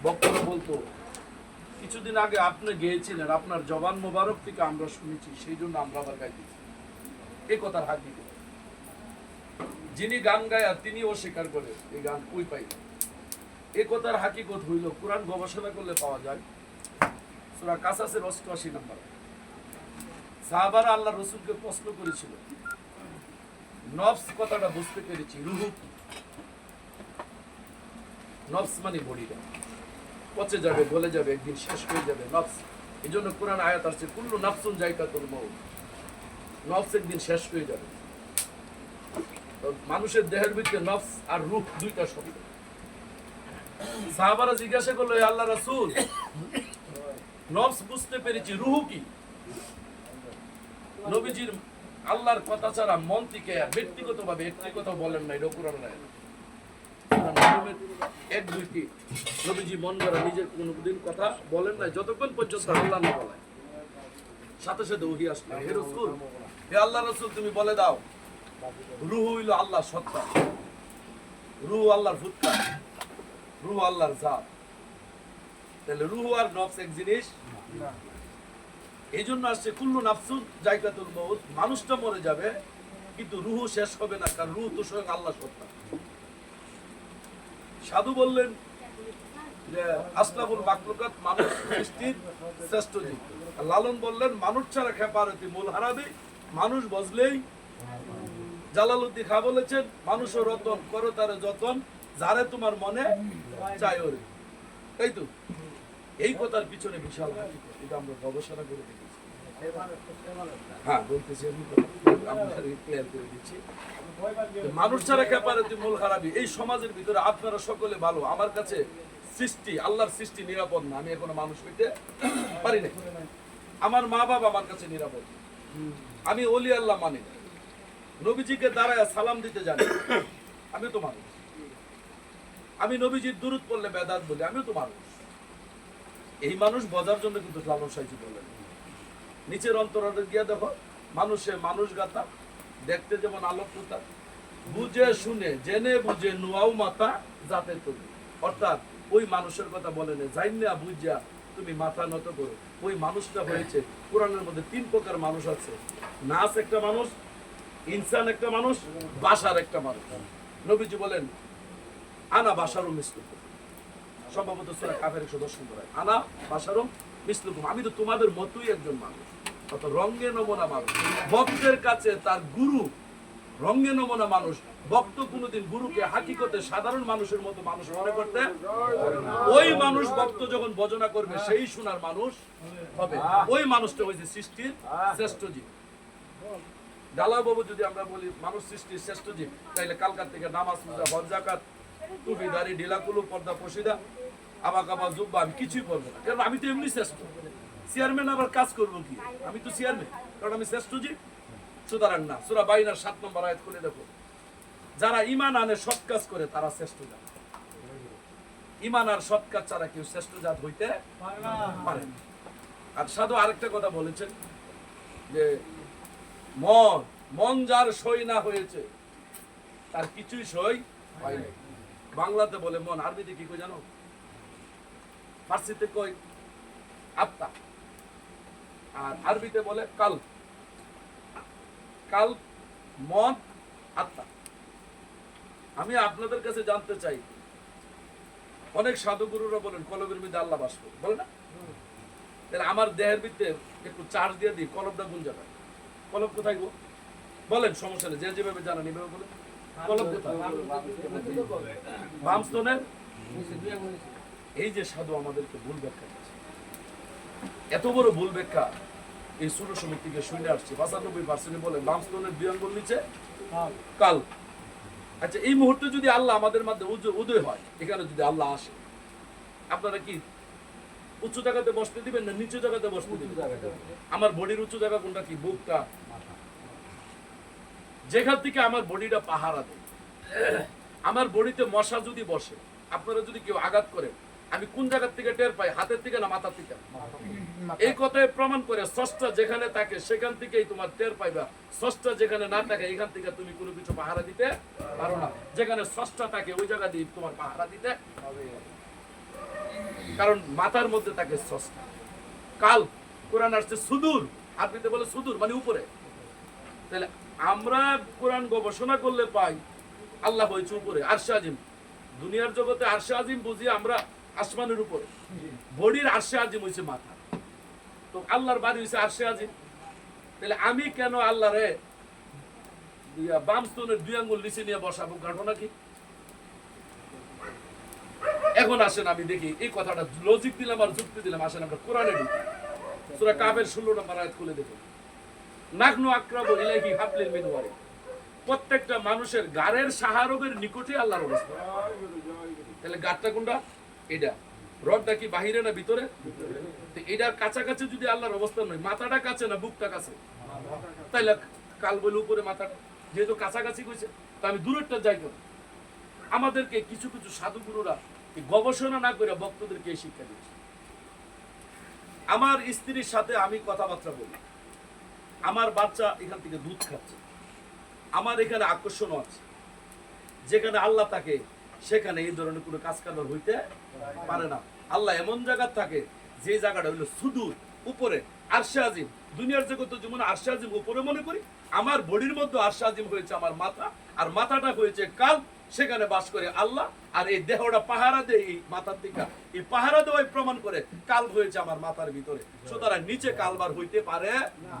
বক্তারা বলতো কিছুদিন আগে আপনি গেয়েছিলেন, আপনার জবান মোবারক থেকে আমরা শুনেছি, সেই জন্য আমরা আবার গাইতেছি। এই কথার হাকিকত যিনি গান গায় তিনি অস্বীকার করে এই গান কই পাই না। এই কথার হাকিকত হইল কোরআন গবেষণা করলে পাওয়া যায়। সূরা কাসাসের ৮৮ নম্বর। সাহাবারা আল্লাহ রসুলকে প্রশ্ন করেছিল, নফস কথাটা বুঝতে পেরেছি, রুহু কি? নফস মানে বডিটা পচে যাবে, গলে যাবে, একদিন শেষ হয়ে যাবে নফস। এই জন্য কোরআন আয়াত আসছে কুল্লু নাফসুন যায়কাতুল মউত, নফস একদিন শেষ হয়ে যাবে। মানুষের দেহের ভিতরে নফস আর রূহ দুইটা শব্দ। সাহাবারা জিজ্ঞাসা করলো, হে আল্লাহ রাসূল, নফস বুঝতে পেরেছি, রূহ কি? নবীজির আল্লাহর কথা ছাড়া মন থেকে ব্যক্তিগতভাবে একটি কথা বলেন না, এটা কোরআন আয়াত। এক দুইটি নবীজি মন দ্বারা নিজের কোনদিন কথা বলেন না যতক্ষণ পর্যন্ত আল্লাহ না বলে। সাথে সাথে ওহী আসলো, হে রাসূল, হে আল্লাহ রাসূল, তুমি বলে দাও রূহ হইল আল্লাহর সত্তা, রূহ আল্লাহর ফুৎকার, রূহ আল্লাহর জাত। তাহলে রূহ আর নফস এক জিনিস না। এই জন্য আসছে কুল্লু নাফসুন যায়কাতুল মউত, মানুষটা মরে যাবে কিন্তু রূহ শেষ হবে না, কারণ রূহ তো স্বয়ং আল্লাহর সত্তা। সাধু বললেন যে আসলাফুল মাখলুকাত, মানুষ সৃষ্টির শ্রেষ্ঠ জীব। লালন বললেন মানুষ ছাড়া খেপারতি মূল হারাবি, মানুষ বজলেই। জালালউদ্দিন খাঁ বলেছেন মানুষও রতন, করো তারে যতন, যারে তোমার মনে চাই ওরে। তাই তো এই কথার পিছনে বিশাল হাকিকত, এটা আমরা গবেষণা করে দেখেছি। হ্যাঁ বলতেছি, আমি ক্লিয়ার করে দিচ্ছি। মানুষ ছাড়া খেপারতি মূল হারাবি। এই সমাজের ভিতরে আপনারা সকলে ভালো, আমার কাছে সৃষ্টি, আল্লাহর সৃষ্টি নিরাপদ না। আমি এখনো মানুষ হইতে পারি না। আমার মা বাবা আমার কাছে নিরাপদ। আমি ওলি আল্লাহ মানি না, নবীজিকে দাঁড়ায় সালাম দিতে জানি, আমি তো মানুষ। আমি নবীজির দুরূদ পড়লে বেদাত বলি, আমিও তো মানুষ। এই মানুষ বোঝার জন্য কিন্তু লালন সাইজি বলেন, নিচের অন্তরে গিয়া দেখো, মানুষে মানুষ গাতা, দেখতে যেমন আলোকতা, বুঝে শুনে জেনে বুঝে নুয়াও মাথা যাতে তুমি। অর্থাৎ ওই মানুষের কথা বলেন, জাইনা বুঝা তুমি মাথা নত করো। ওই মানুষটা হয়েছে, কোরআনের মধ্যে 3 প্রকার মানুষ আছে। নাস একটা মানুষ, ইনসান একটা মানুষ, বাশার একটা মানুষ। নবীজি বলেন আনা বাশারুম মিসলুকুম, সম্ভবত সূরা কাফের 110 নম্বর আয়াত। আনা বাশারুম মিসলুকুম, আমি তো তোমাদের মতোই একজন মানুষ। অত রঙে নমুনা মানুষ। ভক্তের কাছে তার গুরু রঙে নমুনা মানুষ। ভক্ত কোনোদিন গুরুকে হাকিকতে সাধারণ মানুষের মতো মানুষ মনে করতে, ওই মানুষ ভক্ত যখন ভজনা করবে সেই শোনার মানুষ হবে। ওই মানুষটা হয়েছে সৃষ্টির শ্রেষ্ঠ জীব। ডালা বাবু যদি আমরা বলি মানুষ সৃষ্টির শ্রেষ্ঠ জীব, তাইলে কালকার থেকে নামাজ, রোজা, হজ, যাকাত, টুপি, দাড়ি, ঢিলাকুলু, পর্দা, পশিদা, আবাকাবা, জুব্বা আমি কিছুই পড়বো না, কারণ আমি তো এমনি শ্রেষ্ঠ। চেয়ারম্যান আবার কাজ করবো কি? আমি তো চেয়ারম্যান, কারণ আমি শ্রেষ্ঠ জীব। সুতরাং না। সূরা বাইনার 7 নম্বর আয়াত খুলে দেখো, যারা ঈমান আনে সৎ কাজ করে তারা শ্রেষ্ঠ জাত। ঈমান আর সৎ কাজ ছাড়া কেউ শ্রেষ্ঠ জাত হইতে পারে না। আর সাধু আরেকটা কথা বলেছেন যে মন যার সই না হয়েছে তার কিছুই সই হয় না। বাংলাতে বলে মন, আরবিতে কি কই জানো? ফার্সিতে কই আত্মা, আর আরবিতে বলে কাল। কাল, মন, আত্মা। আমি আপনাদের কাছে জানতে চাই, অনেক সাধুগুরুরা বলেন কলবের মধ্যে আল্লাহ বাস করে, বলে না? তাহলে আমার দেহের ভিতরে একটু চার্জ দিয়ে দিই, কলবটা কোন জায়গায়? কলব কোথায় গো? বলেন, সমস্যা নেই, যে যেভাবে জানেন এভাবে বলেন। কলব কোথায়? বাম স্তনের। এই যে সাধু আমাদেরকে ভুল ব্যাখ্যা দিচ্ছে, এত বড় ভুল ব্যাখ্যা এই সুর সমিতিকে শুনে আসছে। 95% বলে বাম স্তনের 2 আঙ্গুল নিচে কাল। আচ্ছা, এই মুহূর্তে যদি আল্লাহ আমাদের মধ্যে উদয় হয়, এখানে যদি আল্লাহ আসে, আপনারা কি উঁচু জায়গাতে বসতে দিবেন না নিচু জায়গাতে বসতে দিবেন? আমার বডির উঁচু জায়গা কোনটা? কি বুকটা? যেখান থেকে আমার বডিটা পাহারা দেয়। আমার বডিতে মশা যদি বসে, আপনারা যদি কেউ আঘাত করে, আমি কোন জায়গা থেকে টের পাই? হাতের থেকে না মাথার থেকে? এই কথায় প্রমাণ করে স্রষ্টা যেখানে থাকে সেখান থেকেই তোমার টের পাইবা। স্রষ্টা যেখানে না থাকে এখান থেকে তুমি কোনো কিছু পাহারা দিতে পারো না। যেখানে স্রষ্টা থাকে ওই জায়গা দিয়ে তোমার পাহারা দিতে হবে। কারণ মাথার মধ্যে থাকে স্রষ্টা। কাল কোরআন আসছে সুদূর, আরবিতে বলে সুদূর মানে উপরে। তাহলে আমরা কোরআন গবেষণা করলে পাই আল্লাহ হয়েছে উপরে, আরশে আজিম। দুনিয়ার জগতে আরশে আজিম বুঝি আমরা আসমানের উপরে, বডির আরশে আজিম হয়েছে মাথা। তো আল্লাহর বাড়ি হয়েছে আরশে আজিম। তাহলে আমি কেন আল্লাহরে বাম স্তনের 2 আঙ্গুল নিচে নিয়ে বসাবো? ঘটনা কি? এখন আসেন আমি দেখি এই কথাটা লজিক দিলাম আর যুক্তি দিলাম। আসেন আমরা কোরআনে ঢুকি। সূরা কাফের 16 নম্বর আয়াত খুলে দেখুন। নাহনু আকরাবু ইলাইহি হাবলিল মিন ওয়ারিদ। প্রত্যেকটা মানুষের গাড়ের সাহারগের নিকটে আল্লাহর অবস্থান। তাহলে গাড়টা কোনটা? এটা। রডটা কি বাহিরে না ভিতরে? তো এটার কাছাকাছি যদি আল্লাহর অবস্থান নয়, মাথাটা কাছে না বুকটা কাছে? তাইলে কাল বলে উপরে মাথাটা, যেহেতু কাছাকাছি কইছে তা আমি দূরেরটা যাই কেন? আমাদেরকে কিছু কিছু সাধুগুরুরা গবেষণা না করে ভক্তদেরকে এই শিক্ষা দিচ্ছে। আমার স্ত্রীর সাথে আমি কথাবার্তা বলি, আমার বাচ্চা এখান থেকে দুধ খাচ্ছে, আমার এখানে আকর্ষণ আছে। যেখানে আল্লাহ থাকে সেখানে এই ধরনের কোনো কাজ কারবার হইতে পারে না। আল্লাহ এমন জায়গা থাকে যে জায়গাটা হইলো সুদূর উপরে, আরশে আজিম। দুনিয়ার জগতে যেমন আরশে আজিম উপরে মনে করি, আমার বডির মধ্যে আরশে আজিম হয়েছে আমার মাথা, আর মাথাটা হয়েছে কাল, সেখানে বাস করে আল্লাহ। আর এই দেহটা পাহারা দেয় এই মাথার দিকে, এই পাহারা দেওয়াই প্রমাণ করে কাল হয়েছে আমার মাথার ভিতরে। সুতরাং নিচে কালবার হইতে পারে না।